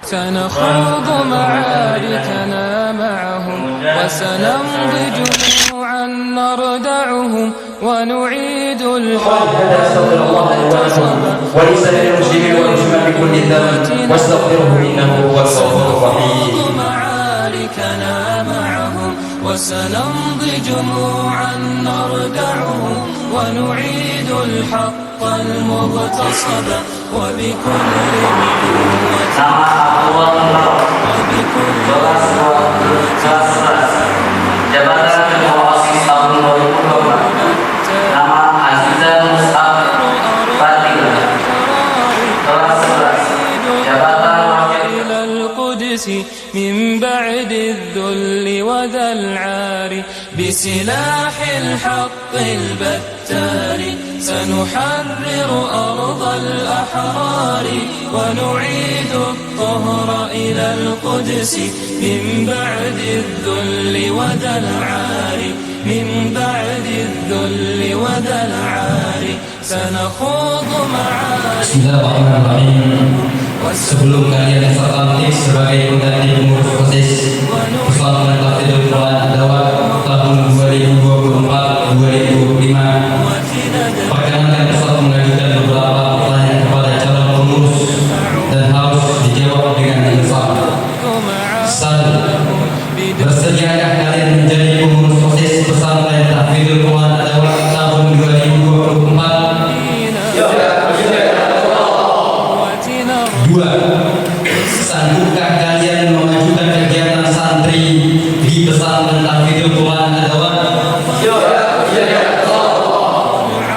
سنخوض معاركنا معهم وسنمضي جموعا نردعهم ونعيد الحب ولسائر المسلمين والمسلمات بكل ذنب واستغفره انه هو الغفور الرحيم. معاركنا معهم وسنمضي جموعا نردعهم ونعيد الحق المغتصب وبكل Jabatan Ketua OSIS tahun 2024. Nama Azizah Mus'ab Fadila. Kelas 11. Jabatan Wakil إلى القدس من بعد الذل وذا العار بسلاح الحق البتار سنحرر أرض الأحرار ونعيد الطهر إلى القدس من بعد الذل وذا العار من بعد الذل وذا العار سنخوض معارك. Bismillahirrahmanirrahim. Sebelum kalian tertarik sebagai pengganti pengurus OSIS Pesantren Tahfidzul Quran Ad-Dawah tahun 2024-2025, perkenankan Ustaz mengajukan beberapa pertanyaan kepada calon pengurus dan harus dijawab dengan insaf. 1. Bersediakah kalian menjadi pengurus OSIS Pesantren Tahfidzul Quran Ad-Dawah tahun 2024? 2. Sanggupkah kalian mengajukan kegiatan santri di pesantren Tahfidzul Quran Ad-Dawah?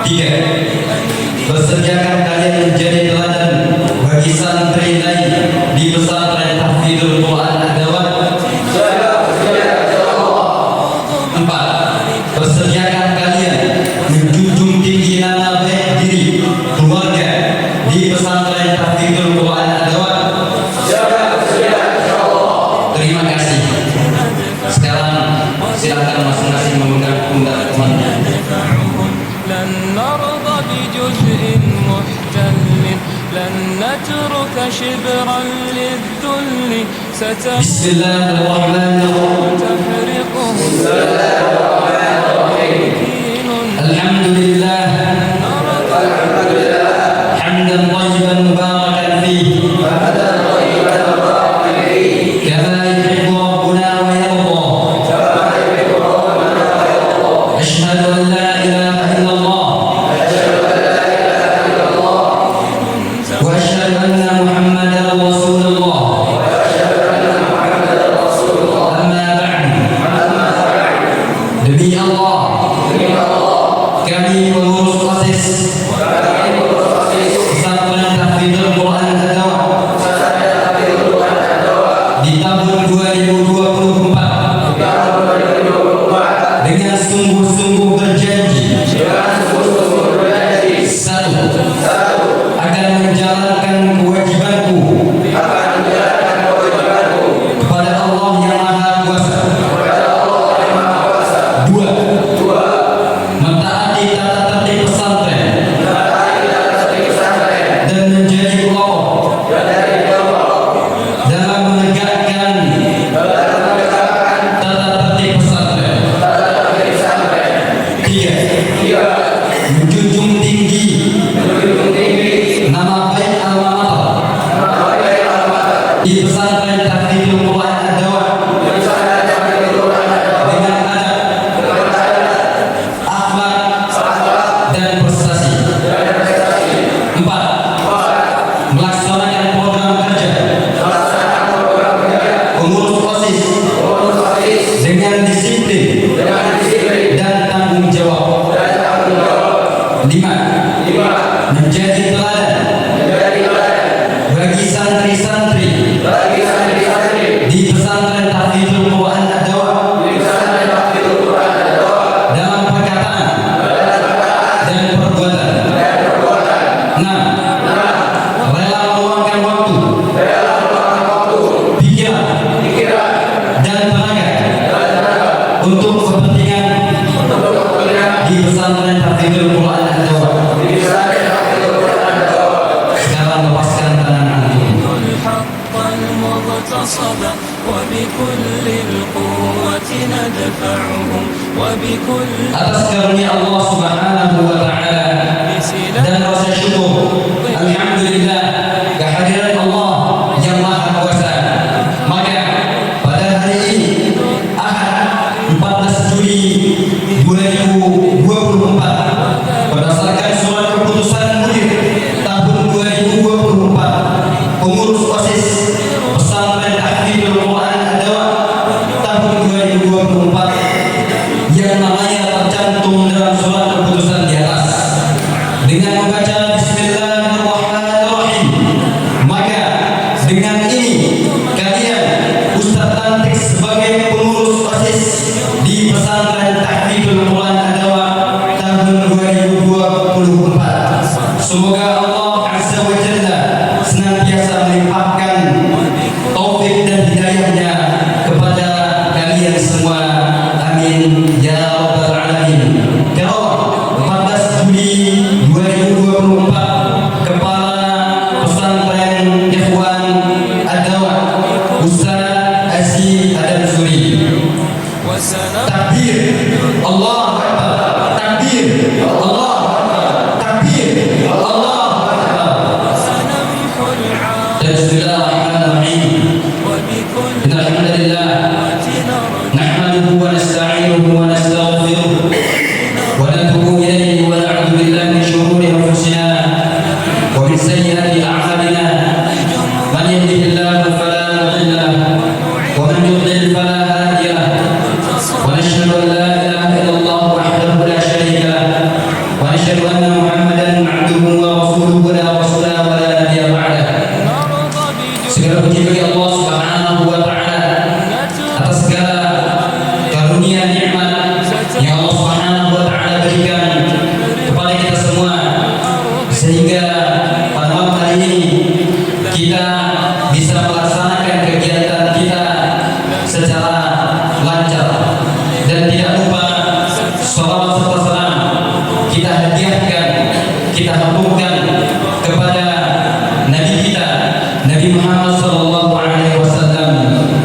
3. Bersediakah kalian menjadi teladan bagi santri lain di pesantren Tahfidzul Quran Ad-Dawah? 4. Bersediakah kalian menjunjung tinggi nama baik diri keluarga di pesantren Tahfidzul Quran Ad-Dawah? Terima kasih. Sekarang silakan masing-masing memegang pundak temannya. لن نرضى بجزء محتل لن نترك شبرا للذل Bismillahirrahmanirrahim. Alhamdulillah hamdan tayyiban mubarakan fihi kama yuhibbu rabbuna wa yarda. Ashhadu an la ilaha illallah wa ashhadu anna Muhammadan Rasulullah. Amma ba'du. Demi Allah, kami mengurus OSIS Pesantren Tahfidzul Quran Ad-Dawah di tahun 2024 dengan sungguh-sungguh berjanji. 1. Akan menjalankan kewajibanku kepada Allah yang Maha Kuasa. 2. Mentaati tata tertib pesantren dan menjadi pelopor dalam menegakkan tata tertib pesantren. 3. Menjunjung tinggi nama baik alma mater di pesantren Tahfidzul Quran Ad-Dawah dengan adab, akhlak, dan prestasi. 4. Melaksanakan program kerja pengurus OSIS dengan disiplin dan tanggung jawab. 5. Menjadi teladan bagi santri-santri di pesantren Tahfidzul Quran Ad-Dawah dalam perkataan dan perbuatan. 6. Rela meluangkan waktu, pikiran, dan tenaga untuk kepentingan pesantren Tahfidzul Quran Ad-Dawa. Sekarang lepaskan tangan antum. الحق المغتصب وبكل القوة ندفعهم وبكل Atas karunia Allah Subhanahu wa taala dan rasa syukur, alhamdulillah, kehadiran Allah yang Maha Kuasa. Maka pada hari ini Ahad 14 Juli 2024 berdasarkan surat keputusan mudir tahun 2024 pengurus OSIS Pesantren Tahfidzul Quran Ad-Dawa tahun 2024 yang namanya tercantum dalam surat keputusan di atas dengan membaca Bismillahirrahmanirrahim, maka dengan ini kalian Ustaz Tantik sebagai pengurus OSIS di Pesantren Tahfidzul Quran Ad-Dawa tahun 2024, semoga Allah Azza wa Jalla senantiasa melimpahkan taufik dan hidayahnya kepada kalian semua. Amin ya rabbal alamin. Ya Allah, 14 Juli 2024 Kepala Pesantren Ikhwan Ad-Dawa Ustaz Aziz Adam Suri. Takbir, Allah Akbar. Takbir, Allah Akbar. Takbir, Allah Akbar. Bismillahirrahmanirrahim. Innal hamdalillah nahmaduhu wa nasta'inuhu wa nastaghfiruh wa natubu ilayhi wa na'udzu billahi min shururi anfusina wa min sayyiati a'malina. Man yahdihillahu fala mudilla lahu wa man yudlil fala hadiya lahu. Wa nashhadu an la ilaha illallah wahdahu la sharika lahu wa nashhadu anna Muhammadan 'abduhu wa rasuluhu la rasula wa la nabiyya ba'dahu. Segala puji bagi Allah Subhanahu wa taala atas segala karunia nikmat yang Allah Subhanahu wa taala berikan kepada kita semua, sehingga pada malam hari ini kita bisa melaksanakan kegiatan kita secara lancar dan tidak lupa shalawat serta salam kita hadiahkan, kita haturkan kepada Nabi kita, Nabi Muhammad sallallahu alaihi wasallam.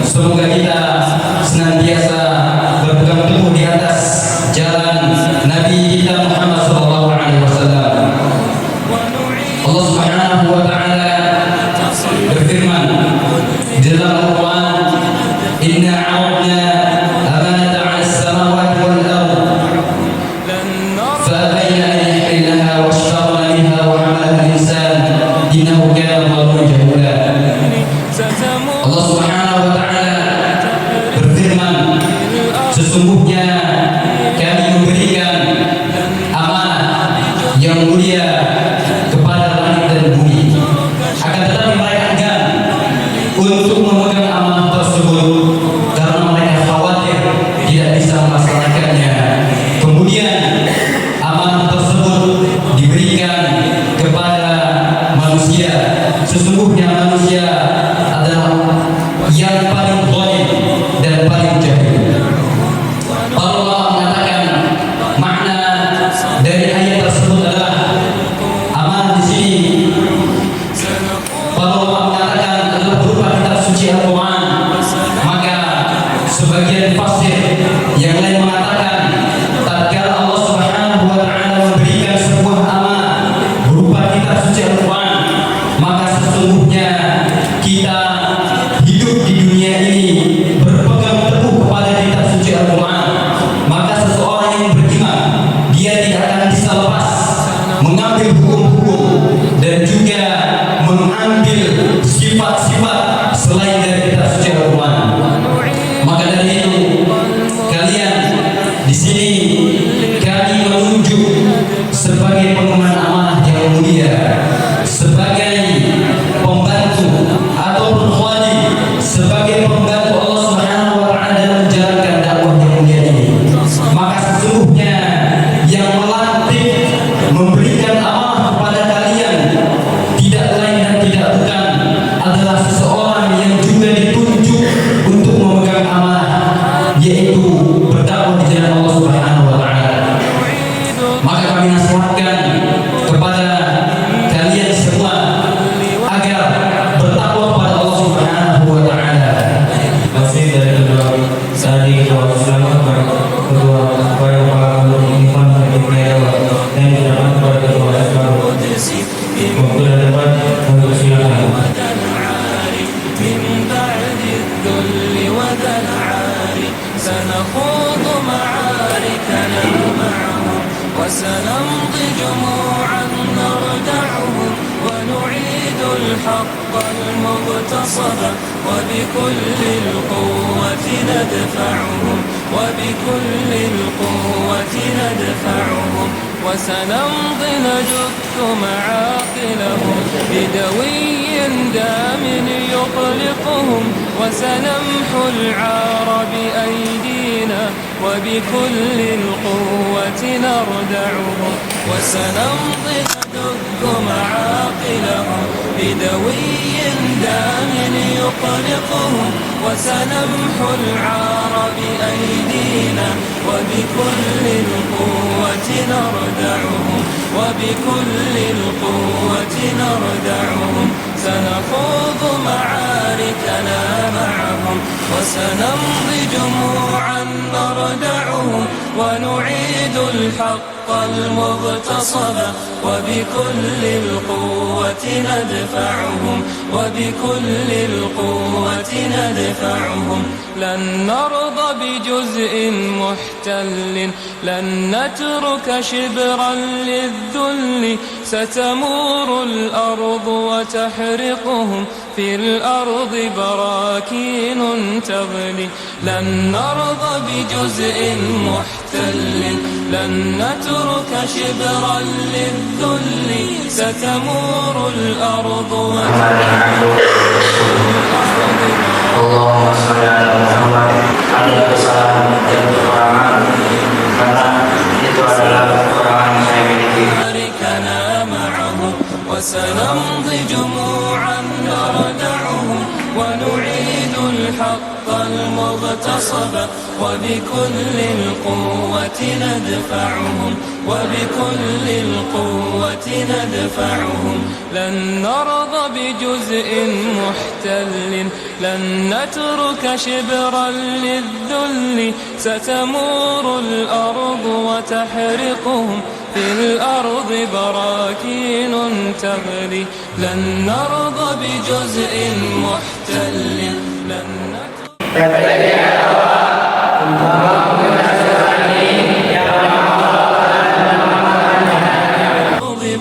Semoga kita senantiasa berpegang teguh di atas jalan Nabi kita Muhammad sallallahu alaihi wasallam. Allah Subhanahu wa taala berfirman di dalam Al-Qur'an, "Inna 'aradna amanata 'ala as-samawati wal ardh fa abayna an yahmilnaha wa ashfaqna minha wa 'amalaha al-insan innahu kana zaluman jahula." Allah Subhanahu wa taala berfirman, sesungguhnya kami memberikan amanah yang mulia kepada langit dan bumi, akan tetapi mereka enggan untuk memegang amanah tersebut karena mereka khawatir tidak bisa melaksanakannya. Kemudian amanah tersebut diberikan kepada manusia. Sesungguhnya manusia adalah yang paling zalim dan paling jahil. Para doa selamat kepada kedua para imam dan ibu dan doa kepada kedua selalu. Waktu dan tempat untuk silakan. سنخوض معاركنا معهم وسنمضي جموعا نردعهم ونعيد الحق المغتصب وبكل القوة ندفعهم وبكل القوة ندفعهم وسنمضي نجث معاقلهم بدوي دام يطلقهم وسنمحو العار بأيدينا وبكل القوة نردعهم وسنمضي ندك معاقلهم بدوي دام يطلقهم وسنمحو العار بأيدينا وبكل القوة نردعهم وبكل القوة نردعهم سنخوض معاركنا معهم وسنمضي جموعا نردعهم ونعيد الحق المغتصب وبكل القوة ندفعهم وبكل القوة ندفعهم لن نرضى بجزء محتل لن نترك شبرا للذل ستمور الأرض وتحرقهم في الأرض براكين تغلي لن نرضى بجزء محتل لن نترك شبرا للذل ستمور الأرض Allahumma sholli ala Muhammad. Ada kesalahan dan kekurangan karena itu adalah kekurangan yang saya miliki. وسنمضي جموعا نردعهم ونعيد الحق المغتصب وبكل القوة ندفعهم وبكل القوة ندفعهم لن نرضى بجزء محتل لن نترك شبرا للذل ستمور الأرض وتحرقهم في الأرض براكين تغلي لن نرضى بجزء محتل لن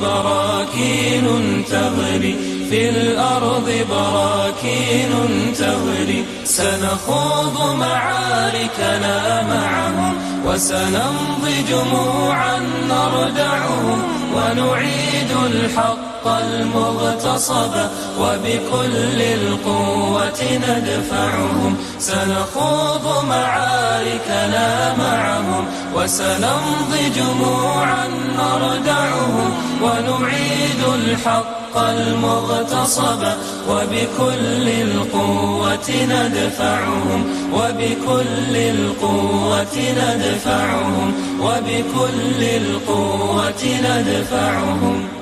براكين تغلي في الأرض براكين تغلي سنخوض معاركنا معهم وسنمضي جموعا نردعهم ونعيد الحق المغتصب وبكل القوة ندفعهم سنخوض معاركنا معهم وسنمضي جموعا نردعهم ونعيد الحق المغتصب وبكل القوة ندفعهم وبكل القوة ندفعهم وبكل القوة ندفعهم